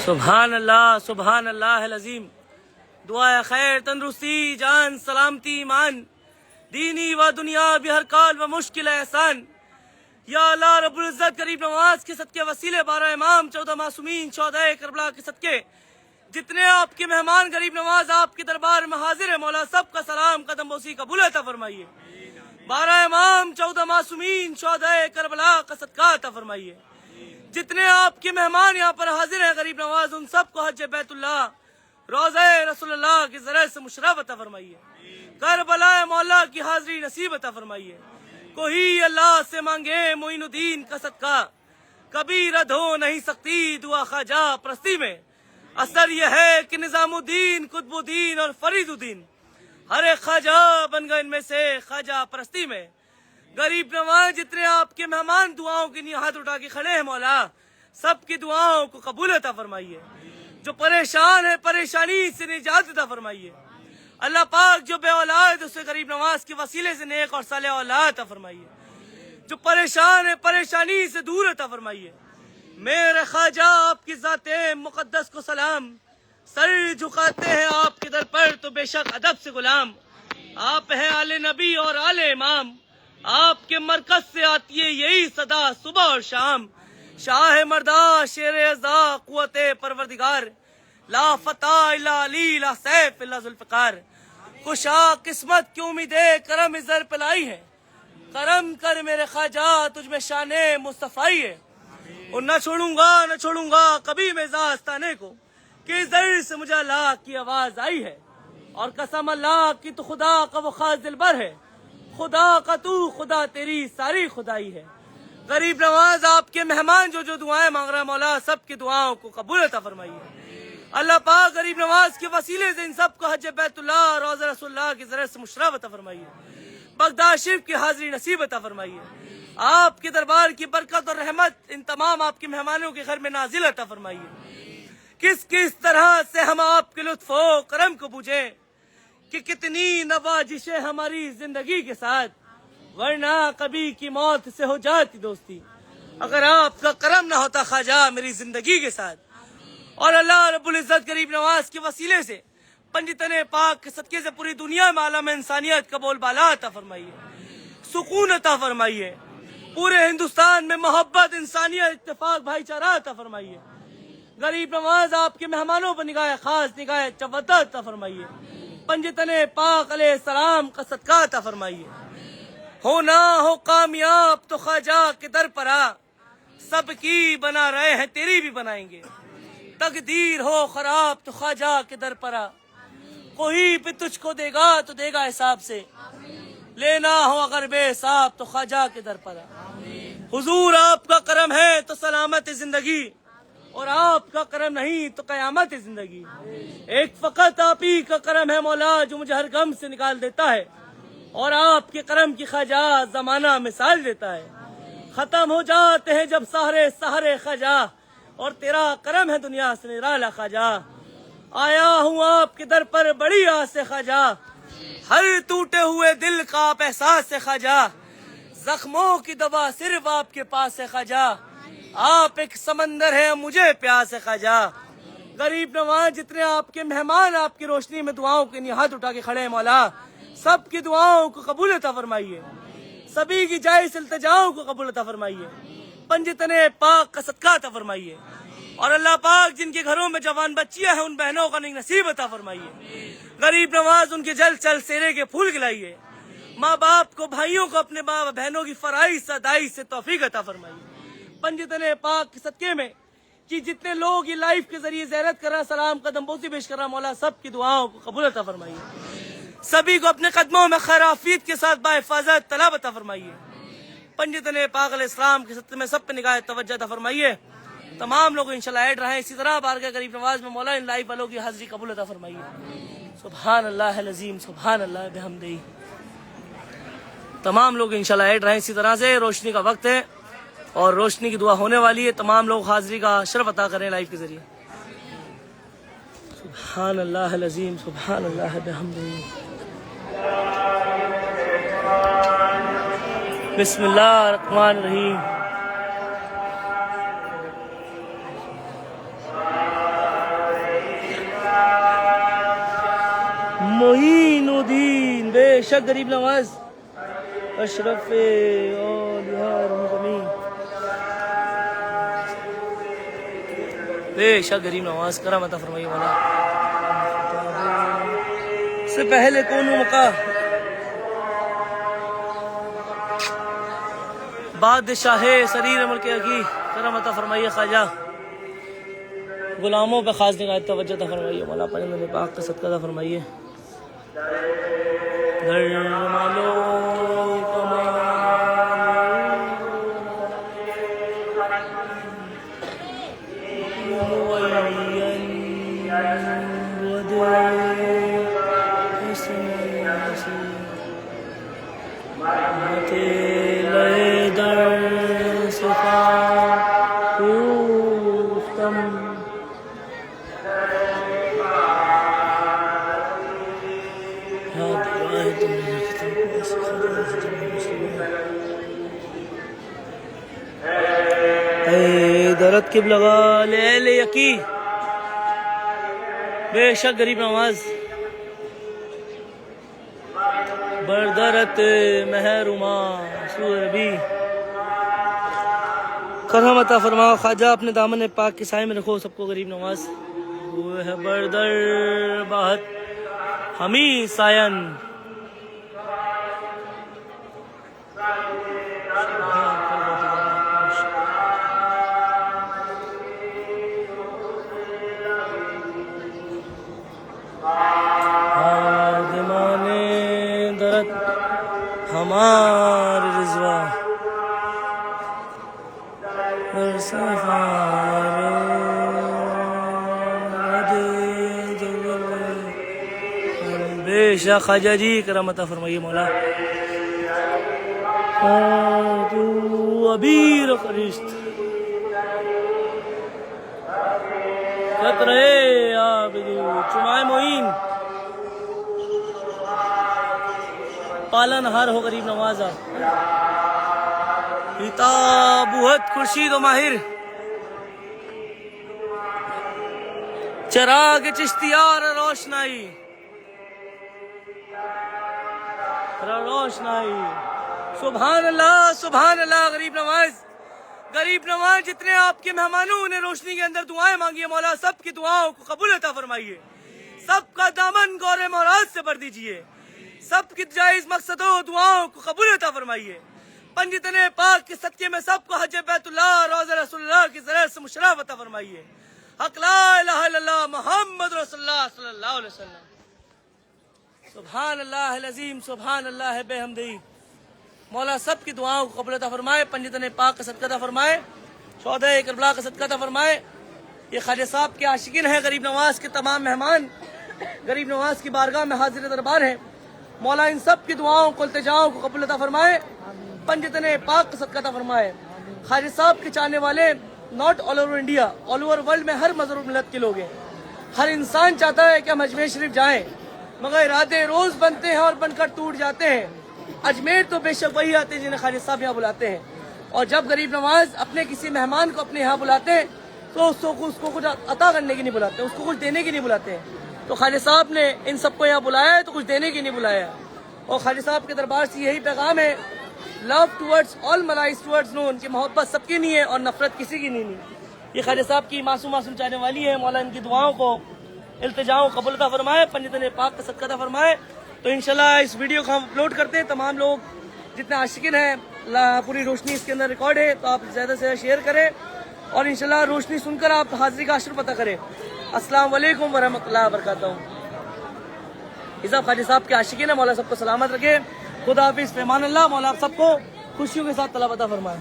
سبحان اللہ العظیم. دعا خیر، تندرستی، جان، سلامتی، ایمان، دینی و دنیا بھی ہر کال و مشکل احسان. یا اللہ رب العزت غریب نواز کے صدقے وسیلے 12 امام 14 معصومین شہدائے کربلا کے صدقے جتنے آپ کے مہمان غریب نواز آپ کے دربار میں حاضر ہے مولا، سب کا سلام قدم بوسی قبول عطا فرمائیے. 12 امام 14 معصومین شہدائے کربلا کا صدقہ عطا فرمائیے. جتنے آپ کے مہمان یہاں پر حاضر ہیں غریب نواز، ان سب کو حج بیت اللہ روضہ رسول اللہ کے ذریعے سے مشرف عطا فرمائیے. کربلا مولا کی حاضری نصیب عطا فرمائیے. کوئی اللہ سے مانگے معین الدین کا صدقہ، کبھی رد ہو نہیں سکتی دعا خواجہ پرستی میں. اثر یہ ہے کہ نظام الدین، قطب الدین اور فرید الدین ہر ایک خواجہ بن گئے ان میں سے خواجہ پرستی میں. غریب نواز جتنے آپ کے مہمان دعاؤں کے لیے ہاتھ اٹھا کے کھڑے ہیں مولا، سب کی دعاؤں کو قبول عطا فرمائیے. جو پریشان ہے پریشانی سے نجات عطا فرمائیے. اللہ پاک جو بے اولاد اسے غریب نواز کے وسیلے سے نیک اور صالح اولاد عطا فرمائیے. جو پریشان ہے پریشانی سے دور عطا فرمائیے. میرے خواجہ آپ کی ذات مقدس کو سلام، سر جھکاتے ہیں آپ کے در پر تو بے شک ادب سے غلام. آپ ہیں آل نبی اور آل امام، آپ کے مرکز سے آتی ہے یہی صدا صبح اور شام. شاہ مردہ شیر ازا قوت پروردگار، لا فتح الا علی لا سیف الا ذوالفقار. خوشا قسمت کی امید کرم زر پلائی ہے، کرم کر میرے خواجہ تجھ میں شان مصطفی ہے. اور نہ چھوڑوں گا کبھی میں آستانے کو، کہ زر سے مجھے اللہ کی آواز آئی ہے. اور قسم اللہ کی تو خدا کا وہ خاص دل بر ہے، خدا کا تو خدا تیری ساری خدائی ہے. غریب نواز آپ کے مہمان جو دعائیں مانگ رہا مولا، سب کی دعاؤں کو قبول عطا فرمائیے. اللہ پاک غریب نواز کے وسیلے سے ان سب کو حج بیت اللہ روضہ رسول اللہ کے ذریعے سے مشرف عطا فرمائیے. بغداد شریف کی حاضری نصیب عطا فرمائیے. آپ کے دربار کی برکت اور رحمت ان تمام آپ کے مہمانوں کے گھر میں نازل عطا فرمائیے. کس طرح سے ہم آپ کے لطف و کرم کو بوجھیں کہ کتنی نوازشیں ہماری زندگی کے ساتھ، ورنہ کبھی کی موت سے ہو جاتی دوستی اگر آپ کا کرم نہ ہوتا خواجہ میری زندگی کے ساتھ. اور اللہ رب العزت غریب نواز کے وسیلے سے پنجتن پاک کے صدقے سے پوری دنیا میں عالم انسانیت کا بول بالا عطا فرمائیے، سکون عطا فرمائیے. پورے ہندوستان میں محبت، انسانیت، اتفاق، بھائی چارہ عطا فرمائیے. غریب نواز آپ کے مہمانوں پر نگاہ خاص، نگاہ چوتھا عطا فرمائیے. پنجتن پاک علیہ السلام کا صدقہ عطا فرمائیے. ہو نہ ہو کامیاب تو خواجہ کے در پر آ، سب کی بنا رہے ہیں تیری بھی بنائیں گے. تقدیر ہو خراب تو خواجہ کے در پر آ، کوئی بھی تجھ کو دے گا تو دے گا حساب سے. لینا ہو اگر بے حساب تو خواجہ کے در پر آ. حضور آپ کا کرم ہے تو سلامت زندگی، اور آپ کا کرم نہیں تو قیامت زندگی. ایک فقط آپ ہی کا کرم ہے مولا جو مجھے ہر غم سے نکال دیتا ہے، اور آپ کے کرم کی خواجہ زمانہ مثال دیتا ہے. ختم ہو جاتے ہیں جب سہرے خواجہ، اور تیرا کرم ہے دنیا سے نرالا خواجہ. آیا ہوں آپ کے در پر بڑی آس سے خواجہ، ہر ٹوٹے ہوئے دل کا آپ احساس سے خواجہ. زخموں کی دوا صرف آپ کے پاس ہے خواجہ، آپ ایک سمندر ہے مجھے پیاس ہے خواجہ. غریب نواز جتنے آپ کے مہمان آپ کی روشنی میں دعاؤں کے لیے ہاتھ اٹھا کے کھڑے ہیں مولا، سب کی دعاؤں کو قبول عطا فرمائیے. سبھی کی جائز التجاؤں کو قبول عطا فرمائیے. پنجتن پاک کا صدقہ عطا فرمائیے. اور اللہ پاک جن کے گھروں میں جوان بچیاں ہیں ان بہنوں کا نیک نصیب عطا فرمائیے. غریب نواز ان کے جل چل سیرے کے پھول کھلائیے. ماں باپ کو، بھائیوں کو اپنے بہنوں کی فرائض ادائی سے توفیق عطا فرمائیے. پنجتن پاک کے صدقے میں کہ جتنے لوگ یہ لائف کے ذریعے زیارت کر رہا، سلام قدم بوسی پیش کر رہا مولا، سب کی دعاؤں کو قبول عطا فرمائیے. سبھی کو اپنے قدموں میں خیر عافیت کے ساتھ بحفاظت طلب عطا فرمائیے. پنجتن پاک علیہ السلام کے صدقے میں سب پہ نگاہ توجہ عطا فرمائیے. تمام لوگ انشاءاللہ ایڈ رہیں. اسی طرح بارگاہ غریب نواز میں مولا ان لائف والوں کی حاضری قبول عطا فرمائیے. سبحان اللہ العظیم، سبحان اللہ بحمدہ. تمام لوگ انشاءاللہ ایڈ رہیں. اسی طرح سے روشنی کا وقت ہے اور روشنی کی دعا ہونے والی ہے. تمام لوگ حاضری کا شرف عطا کریں لائف کے ذریعے. سبحان اللہ العظیم، سبحان اللہ بحمدہ. بسم اللہ الرحمن الرحیم. شک غریب نواز اشرف اولیاء زمین، بے شک غریب نواز کرم عطا فرمائیے مولا. سے پہلے کون مکہ بادشاہ سریر ملک کی کرم عطا فرمائیے خواجہ. غلاموں پہ خاص نگاہت توجہ عطا فرمائیے مولا. پنجتن پاک کا صدقہ عطا فرمائیے. درد کب لگا لے لے یقی بے شک غریب نواز بردرت محروما سور ربی کرم عطا فرما خواجہ. اپنے دامن پاک کے سائے میں رکھو سب کو غریب نواز. وہ ہے بردر باہت ہمیں سائن ہمار رضوا بے شک خواجہ جی کرم عطا فرمائیے مولا. تو ابیر فرشت قطرے آبدی چمائے معین پالن ہار ہو غریب نوازا. پیتا بوہت خورشید و ماہر چراغ چشتیار روشنائی روشنائی. سبحان اللہ غریب نواز. غریب نواز جتنے آپ کے مہمانوں نے روشنی کے اندر دعائیں مانگی مولا سب کی دعاؤں کو قبول عطا فرمائیے. سب کا دامن گور مراد سے بھر دیجیے. سب کی جائز مقصدوں دعاؤں کو قبول عطا فرمائیے. پنجتن پاک کے صدقے میں سب کو حج بیت اللہ روضہ رسول اللہ کی ذریعے سے مشرف عطا فرمائیے. حق لا الہ الا اللہ محمد رسول اللہ صلی اللہ علیہ وسلم. سبحان اللہ العظیم سبحان اللہ بحمدہ. مولا سب کی دعاؤں کو قبول عطا فرمائے. پنجتن پاک کا صدقہ عطا فرمائے. شہدائے کربلا کا صدقہ عطا فرمائے. یہ خواجہ صاحب کے عاشقین ہیں. غریب نواز کے تمام مہمان غریب نواز کی بارگاہ میں حاضر دربار ہیں. مولا ان سب کی دعاؤں کو التجاؤں کو قبول عطا فرمائے. پنجتن پاک کا صدقہ عطا فرمائے. خواجہ صاحب کے چاہنے والے not all over India all over world میں ہر مذہب ملت کے لوگ ہیں. ہر انسان چاہتا ہے کہ ہم اجمیر شریف جائیں مگر ارادے روز بنتے ہیں اور بن کر ٹوٹ جاتے ہیں. اجمیر تو بے شک وہی آتے ہیں جنہیں خواجہ صاحب یہاں بلاتے ہیں. اور جب غریب نواز اپنے کسی مہمان کو اپنے یہاں بلاتے ہیں تو اس کو کچھ عطا کرنے کی نہیں بلاتے, اس کو کچھ دینے کی نہیں بلاتے ہیں. تو خواجہ صاحب نے ان سب کو یہاں بلایا ہے تو کچھ دینے کی نہیں بلایا. اور خواجہ صاحب کے دربار سے یہی پیغام ہے لو ٹورڈز آل ملائز ٹورڈز نون کہ محبت سب کی نہیں ہے اور نفرت کسی کی نہیں. یہ خواجہ صاحب کی معصوم چاہنے والی ہے. مولا ان کی دعاؤں کو التجاؤں قبول عطا فرمائے. پنجتن پاک کا صدقہ عطا فرمائے. تو انشاءاللہ اس ویڈیو کو ہم اپلوڈ کرتے ہیں. تمام لوگ جتنے عاشقین ہیں پوری روشنی اس کے اندر ریکارڈ ہے تو آپ زیادہ سے زیادہ شیئر کریں اور انشاءاللہ روشنی سن کر آپ حاضری کا عشر پتہ کریں. السلام علیکم ورحمۃ اللہ وبرکاتہ. خواجہ صاحب کے عاشقین ہیں. مولا سب کو سلامت رکھے. خدا حافظ. پیمان اللہ. مولا آپ سب کو خوشیوں کے ساتھ طلب عطا فرمائے.